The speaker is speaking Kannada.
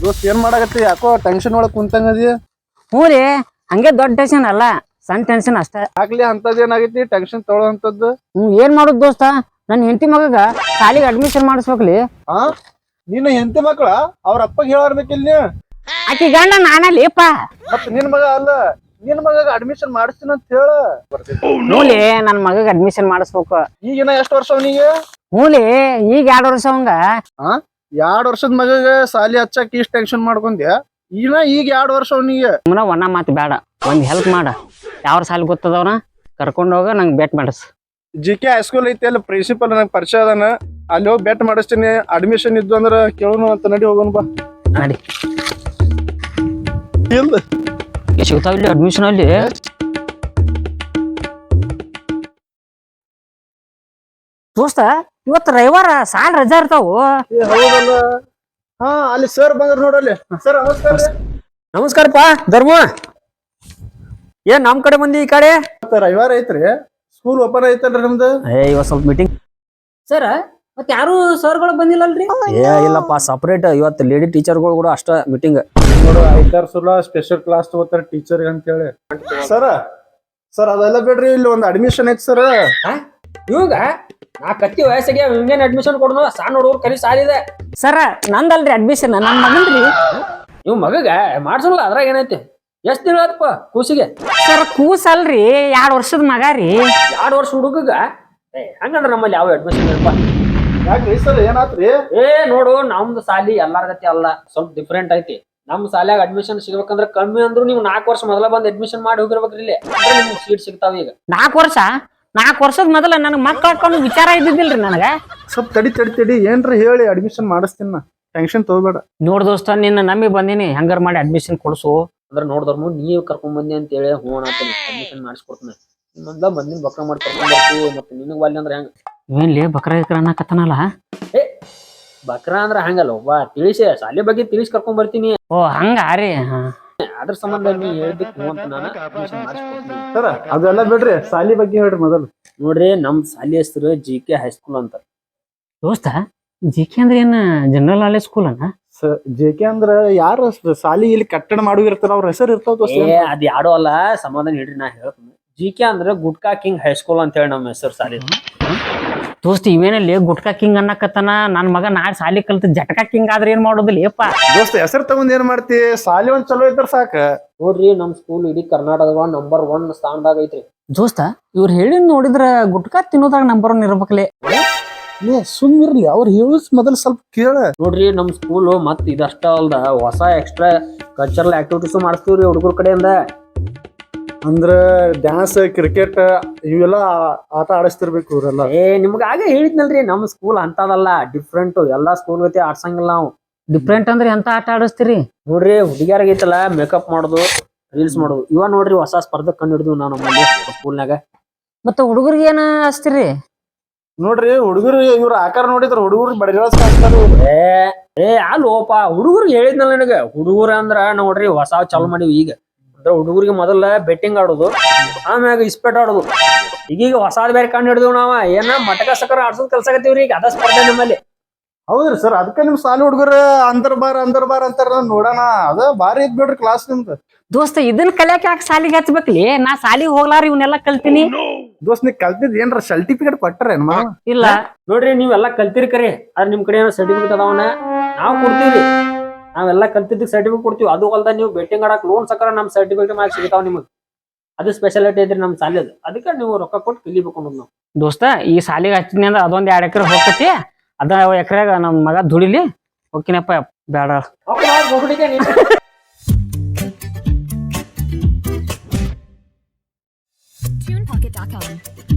ದೋಸ್ತ್ ಏನ್ ಮಾಡಾಕತ್ತಿ ಯಾಕೋ ಟೆನ್ಷನ್ ಒಳಗ್ ಕುಂತಂಗದಿ ಹ್ಞೂ ರೀ ಹಂಗೆ ದೊಡ್ಡ ಟೆನ್ಷನ್ ಅಲ್ಲ ಸಣ್ಣ ಟೆನ್ಷನ್ ಅಷ್ಟೇ. ಆಗ್ಲಿ ಅಂತದ್ ಏನಾಗೈತಿ ಟೆನ್ಷನ್ ತೊಗೊಳಂತದ್ದು? ಏನ್ ಮಾಡುದ್ ದೋಸ್ತ ನನ್ನ ಹೆಂಡತಿ ಮಗಗ ಶಾಲಿಗೆ ಅಡ್ಮಿಷನ್ ಮಾಡಿಸ್ಬೇಕ್ಲಿ. ಹಾ ನಿನ್ನ ಹೆಂಡತಿ ಮಕ್ಳ ಅವ್ರ ಅಪ್ಪಗೆ ಹೇಳಾರ್ಬೇಕಿಲ್ ಆಕಿ ಗಂಡ ನಾನಲ್ಲಿಪ್ಪ. ಮತ್ ನಿನ್ ಮಗ ಅಲ್ಲ, ನಿನ್ ಮಗ ಅಡ್ಮಿಷನ್ ಮಾಡಿಸ್ತೀನಿ ಅಂತ ಹೇಳ. ಹ್ಞೂಲಿ ನನ್ ಮಗಗ ಅಡ್ಮಿಷನ್ ಮಾಡಿಸ್ಬೇಕು. ಈಗಿನ ಎಷ್ಟು ವರ್ಷ ಅವನಿಗೆ? ಹ್ಞೂಲಿ ಈಗ 2 ವರ್ಷ ಅವಂಗ. 2 ವರ್ಷದ ಮಗಗ ಸಾಲಿ ಹಚ್ಚಕ್ ಇಷ್ಟ ಟೆನ್ಷನ್ ಮಾಡ್ಕೊಂಡ್ಯಾ? ಈಗ 2 ವರ್ಷ ಅವನಿಗೆ. ಒನ್ನ ಮಾತು ಬೇಡ, ಒಂದ್ ಹೆಲ್ಪ್ ಮಾಡ. ಯಾವ ಸಾಲಿ ಗೊತ್ತದವ್ನ ಕರ್ಕೊಂಡ್ ಹೋಗ ನಂಗೆ ಬೆಟ್ ಮಾಡಿಸ್. GK ಹೈಸ್ಕೂಲ್ ಐತಿ ಅಲ್ಲಿ ಪ್ರಿನ್ಸಿಪಲ್ ನಂಗೆ ಪರಿಚಯ ಅದಾನ, ಅಲ್ಲಿ ಹೋಗಿ ಬೆಟ್ ಮಾಡಿಸ್ತೀನಿ. ಅಡ್ಮಿಷನ್ ಇದ್ದು ಅಂದ್ರ ಕೇಳೋಣ ಅಂತ ನಡಿ ಹೋಗೋಣ ಬಾ. ನಡಿ. ಇಲ್ಲ ಸಿಗ್ತಾವ ಇಲ್ಲಿ ಅಡ್ಮಿಷನ್ ಅಲ್ಲಿ? ದೋಸ್ತ ಇವತ್ತು ರವಿವಾರ ಸಾಲ ರಜಾ ಇರ್ತಾವು. ಹೌದಲ್ಲ. ಹಾ ಅಲ್ಲಿ ಸರ್ ಬಂದ್ರ ನೋಡಲ್ಲಿ. ಸರ್ ನಮಸ್ಕಾರ. ನಮಸ್ಕಾರಪ್ಪ ಧರ್ಮ. ಏನ್ ನಮ್ ಕಡೆ ಬಂದಿ ಈ ಕಡೆ? ರವಿವಾರ ಐತ್ರಿ, ಸ್ಕೂಲ್ ಓಪನ್ ಐತಲ್ರಿ ನಮ್ದು. ಇವತ್ ಸ್ವಲ್ಪ ಮೀಟಿಂಗ್. ಸರ್ ಮತ್ ಯಾರು ಸರ್ಗಳು ಬಂದಿಲ್ಲಲ್ರಿ? ಇಲ್ಲಪ್ಪ, ಸಪರೇಟ್ ಇವತ್ತು ಲೇಡಿ ಟೀಚರ್ಗಳು ಕೂಡ ಅಷ್ಟ ಮೀಟಿಂಗ್. ನೋಡು ಐತಾರ್ಸುಲ ಸ್ಪೆಷಲ್ ಕ್ಲಾಸ್ ತಗೋತಾರ ಟೀಚರ್ ಅಂತ ಹೇಳಿ. ಸರ್ ಅದೆಲ್ಲ ಬಿಡ್ರಿ, ಇಲ್ಲಿ ಒಂದು ಅಡ್ಮಿಷನ್ ಐತಿ ಸರ್. ಇವಾಗ ನಾ ಕತ್ತಿ ವಯಸ್ಸಿಗೆ ಹಿಂಗೇನ್ ಅಡ್ಮಿಷನ್ ಕೊಡೋಣ? ಸಣ್ಣ ಹುಡುಗರು ಕಲಿ ಸಾಲಿದೆ. ಸರ ನಂದಲ್ರಿ ಅಡ್ಮಿಷನ್, ನನ್ ಮಗನ್ರಿ. ಇವ್ ಮಗಗ ಮಾಡ್ಸಲ್ಲ, ಅದ್ರಾಗ ಏನೈತಿ? ಎಷ್ಟ್ ತಿಂಗಳ ಆತಪ್ಪ ಕೂಸಿಗೆ? ಸರ್ ಕೂಸ್ ಅಲ್ರಿ, 2 ವರ್ಷದ ಮಗ ರೀ. 2 ವರ್ಷ ಹುಡುಗಗ ಹಂಗಂದ್ರ ನಮ್ಮಲ್ಲಿ ಯಾವ ಅಡ್ಮಿಷನ್ ಇರಪ್ಪ. ಯಾಕ್ರಿ ಸರ್ ಏನಾತ್ರಿ? ನೋಡು, ನಮ್ದು ಸಾಲಿ ಎಲ್ಲಾರ್ಗತಿ ಅಲ್ಲ, ಸ್ವಲ್ಪ ಡಿಫ್ರೆಂಟ್ ಐತಿ. ನಮ್ ಸಾಲಿಯಾಗ ಅಡ್ಮಿಷನ್ ಸಿಗ್ಬೇಕಂದ್ರ ಕಮ್ಮಿ ಅಂದ್ರು ನೀವು 4 ವರ್ಷ ಮೊದಲ ಬಂದ್ ಅಡ್ಮಿಷನ್ ಮಾಡಿ ಹೋಗಿರ್ಬೇಕ್ರಿ. ಇಲ್ಲಿ ನಿಮ್ಗೆ ಸೀಟ್ ಸಿಗ್ತಾವ. ಈಗ 4 ವರ್ಷದ ಮೊದಲ ನನಗ್ ಮಕ್ಳು ಹಾಕೊಂಡು ವಿಚಾರ ಇದ್ದಿದ್ದಿಲ್ರಿ ನನಗ. ಸ್ವಲ್ಪ ತಡಿ ಏನ್ರಿ ಹೇಳಿ ಅಡ್ಮಿಷನ್ ಮಾಡಿಸ್ತೀನಿ ನಾ, ಟೆನ್ಷನ್ ತಗೋಬೇಡ. ನೋಡ್ ದೋಸ್ತ ನಿನ್ನ ನಂಬಿ ಬಂದಿನಿ, ಹೆಂಗಾರ ಮಾಡಿ ಅಡ್ಮಿಷನ್ ಕೊಡ್ಸು. ಅಂದ್ರೆ ನೋಡಿದ್ರು ನೀವು ಕರ್ಕೊಂಡ್ ಬಂದಿ ಅಂತ ಹೇಳಿ ಅಡ್ಮಿಷನ್ ಮಾಡಿಸ್ಕೊಡ್ತೀನಿ. ಇನ್ನೊಂದ ಬಂದಿನ ಬಕ್ರ ಮಾಡಿ ಕರ್ಕೊಂಡ್ ಬರ್ತೀವಿ. ಮತ್ತೆ ನಿನಗ್ ವಾಲಿ ಅಂದ್ರೆ ಹೆಂಗ? ಏನ್ಲಿ ಬಕ್ರ ಅನ್ನಕತ್ತನಲ್ಲ? ಬಕ್ರ ಅಂದ್ರ ಹಂಗಲ್ಲ, ಒಬ್ಬ ತಿಳಿಸಿ ಶಾಲೆ ಬಗ್ಗೆ ತಿಳಿಸಿ ಕರ್ಕೊಂಡ್ ಬರ್ತೀನಿ. ಓ ಹಂಗ ರೀ. ಅದ್ರ ಸಂಬಂಧ ನೀ ಹೇಳ್ಬೇಕು ಅಂತ ನಾನು ಅಡ್ಮಿಷನ್ ಮಾಡಿಸ್ಕೊಡ್ತೀನಿ. ಸರ್ ಅದೆಲ್ಲ ಬಿಡ್ರಿ, ಸಾಲಿ ಬಗ್ಗೆ ಹೇಳ್ರಿ ಮೊದಲು. ನೋಡ್ರಿ, ನಮ್ ಶಾಲೆ ಹೆಸರು GK ಹೈಸ್ಕೂಲ್ ಅಂತ. ದೋಸ್ತ GK ಅಂದ್ರೆ ಏನ ಜನರಲ್ ನಾಲೆಜ್ ಸ್ಕೂಲ್ ಅನ್ನ? JK ಅಂದ್ರ ಯಾರು ಸಾಲಿ ಇಲ್ಲಿ ಕಟ್ಟಡ ಮಾಡುವಿರ್ತಾರ, ಅವ್ರ ಹೆಸರು ಇರ್ತಾವ ದೋಸ್ತ. ಅದ್ ಯಾಡೋ ಅಲ್ಲ, ಸಮಾಧಾನ ಹೇಳ್ರಿ, ನಾ ಹೇಳ್ತೀನಿ. GK ಅಂದ್ರೆ ಗುಟ್ಕಾ ಕಿಂಗ್ ಹೈಸ್ಕೂಲ್ ಅಂತ ಹೇಳಿ ನಮ್ಮ ಹೆಸರು ಸಾಲಿ. ದೋಸ್ತ ಇವೇನಲ್ಲಿ ಗುಟ್ಕಾ ಕಿಂಗ್ ಅನ್ನಕತ್ತನ, ನನ್ ಮಗ ನಾಳೆ ಸಾಲಿ ಕಲ್ತ ಜಟಕಾ ಕಿಂಗ್ ಆದ್ರೆ ಏನ್ ಮಾಡೋದಿಲ್ಲಪ್ಪ. ದೋಸ್ತ ಹೆಸರು ತಗೊಂಡ್ ಏನ್ ಮಾಡ್ತಿ? ಸಾಲಿ ಒಂದ್ ಚಲೋ ಇದ್ರ ಸಾಕ. ನೋಡ್ರಿ, ನಮ್ ಸ್ಕೂಲ್ ಇಡೀ ಕರ್ನಾಟಕದ ನಂಬರ್ 1 ಸ್ಥಾನದಾಗ ಐತ್ರಿ. ದೋಸ್ತ ಇವ್ರು ಹೇಳಿ ನೋಡಿದ್ರ ಗುಟ್ಕಾ ತಿನ್ನೋದಾಗ ನಂಬರ್ 1 ಇರ್ಬೇಕಲೆ. ಸುಮ್ಮಿರ್ಲಿ, ಅವ್ರು ಹೇಳಸ್ ಮೊದಲ್ ಸ್ವಲ್ಪ ಕೇಳ. ನೋಡ್ರಿ, ನಮ್ ಸ್ಕೂಲ್ ಮತ್ ಇದಷ್ಟ ಅಲ್ದ ಹೊಸ ಎಕ್ಸ್ಟ್ರಾ ಕಲ್ಚರಲ್ ಆಕ್ಟಿವಿಟೀಸ್ ಮಾಡಿಸ್ತೀವ್ರಿ ಹುಡುಗರ ಕಡೆಯಿಂದ. ಅಂದ್ರ ಡ್ಯಾನ್ಸ್, ಕ್ರಿಕೆಟ್ ಇವೆಲ್ಲ ಆಟ ಆಡಿಸ್ತಿರ್ಬೇಕು ಇವ್ರೆಲ್ಲ. ನಿಮ್ಗ ಆಗ ಹೇಳಿದ್ನಲ್ರಿ, ನಮ್ ಸ್ಕೂಲ್ ಅಂತದಲ್ಲ, ಡಿಫ್ರೆಂಟ್. ಎಲ್ಲಾ ಸ್ಕೂಲ್ ಗತಿ ಆಡ್ಸಂಗಿಲ್ಲ ನಾವು. ಡಿಫ್ರೆಂಟ್ ಅಂದ್ರೆ ಎಂತ ಆಟ ಆಡಿಸ್ತೀರಿ? ನೋಡ್ರಿ, ಹುಡುಗಿಯಾರಗೈತಲ್ಲ ಮೇಕಪ್ ಮಾಡೋದು, ರೀಲ್ಸ್ ಮಾಡೋದು, ಇವ ನೋಡ್ರಿ ಹೊಸ ಸ್ಪರ್ಧೆ ಕಂಡು ಹಿಡಿದ್ವಿ ನಾವು ನಮ್ಮಲ್ಲಿ ಸ್ಕೂಲ್ನಾಗ. ಮತ್ತ ಹುಡುಗರಿಗೆ ಏನ ಹಚ್ತೀರಿ? ನೋಡ್ರಿ, ಹುಡುಗರು ಇವ್ರ ಆಕಾರ ನೋಡಿದ್ರ ಹುಡುಗರು ಬಡಗಳ ಅಲ್ಲೋಪ, ಹುಡುಗರಿಗೆ ಹೇಳಿದ್ನಲ್ಲ ನನಗ. ಹುಡುಗರ ಅಂದ್ರ ನೋಡ್ರಿ ಹೊಸ ಚಾಲು ಮಾಡಿವಿ ಈಗ. ಅಂದ್ರೆ ಹುಡುಗರಿಗೆ ಮೊದಲ ಬೆಟ್ಟಿಂಗ್ ಆಡೋದು, ಆಮ್ಯಾಗ ಇಸ್ಪೆಟ್ ಆಡೋದು. ಈಗೀಗ ಹೊಸಾದ್ ಬೇರೆ ಕಂಡು ಹಿಡಿದ್ವಿ ನಾವ. ಏನ ಮಟಕ ಸಕರ ಆಡ್ಸೋದ್ ಕೆಲ್ಸ ಆಗತ್ತೀವ್ರಿ ಈಗ. ಅದ ಸ್ಪರ್ಧೆ ನಮ್ಮಲ್ಲಿ. ಹೌದ್ರಿ ಸರ್, ಅದಕ್ಕೆ ನಿಮ್ ಸಾಲಿ ಹುಡುಗರ ಅಂದರ್ ಬಾರ್ ಅಂತಾರ ನೋಡೋಣ. ಅದ ಬಾರಿ ಇದ್ ಬಿಡ್ರಿ ಕ್ಲಾಸ್ ನಿಮ್ದು. ದೋಸ್ತ ಇದನ್ನ ಕಲಿಯಾಕ ಯಾಕೆ ಸಾಲಿಗೆ ಹಚ್ಬೇಕ್ಲಿ? ನಾ ಸಾಲಿಗೆ ಹೋಗ್ಲಾರ ಇವನ್ನೆಲ್ಲ ಕಲ್ತೀನಿ. ದೋಸ್ತ್ ನೀ ಕಲ್ತಿದ್ ಏನ್ರ ಸರ್ಟಿಫಿಕೇಟ್ ಕೊಟ್ಟರೆ? ಇಲ್ಲ. ನೋಡ್ರಿ, ನೀವೆಲ್ಲಾ ಕಲ್ತಿರಿ ಕರೆ, ಅದ್ರ ನಿಮ್ ಕಡೆ ಏನೋ ಸರ್ಟಿಫಿಕೇಟ್ ಅದಾವನ ನಾವ್ ಕೊಡ್ತೀವಿ. ನಾವೆಲ್ಲಾ ಕಲ್ತಿದ್ದಕ್ ಸರ್ಟಿಫಿಕೇಟ್ ಕೊಡ್ತೀವಿ. ಅದು ಅಲ್ದ ನೀವು ಬೆಟ್ಟಿಂಗ್ ಆಡಕ್ ಲೋನ್ ಸಕರ ನಮ್ ಸರ್ಟಿಫಿಕೇಟ್ ಮಾಡಿ ಸಿಗ್ತಾವ ನಿಮಗ್. ಅದು ಸ್ಪೆಷಾಲಿಟಿ ಐತ್ರಿ ನಮ್ ಸಾಲಿದ್. ಅದಕ್ಕೆ ನೀವು ರೊಕ್ಕ ಕೊಟ್ಟು ಕಲಿಬೇಕು ಅನ್ನೋದು ನಾವು. ದೋಸ್ತ ಈ ಸಾಲಿಗೆ ಹಚ್ಚಿನಿ ಅಂದ್ರ ಅದೊಂದ್ 2 ಎಕರೆ ಹೋಗ್ತತಿ. ಅದ ಎಕರೆಗ ನಮ್ ಮಗ ದುಡಿಲಿ ಹೋಗ್ತೀನಪ್ಪ. ಬೇಡ TunePocket.com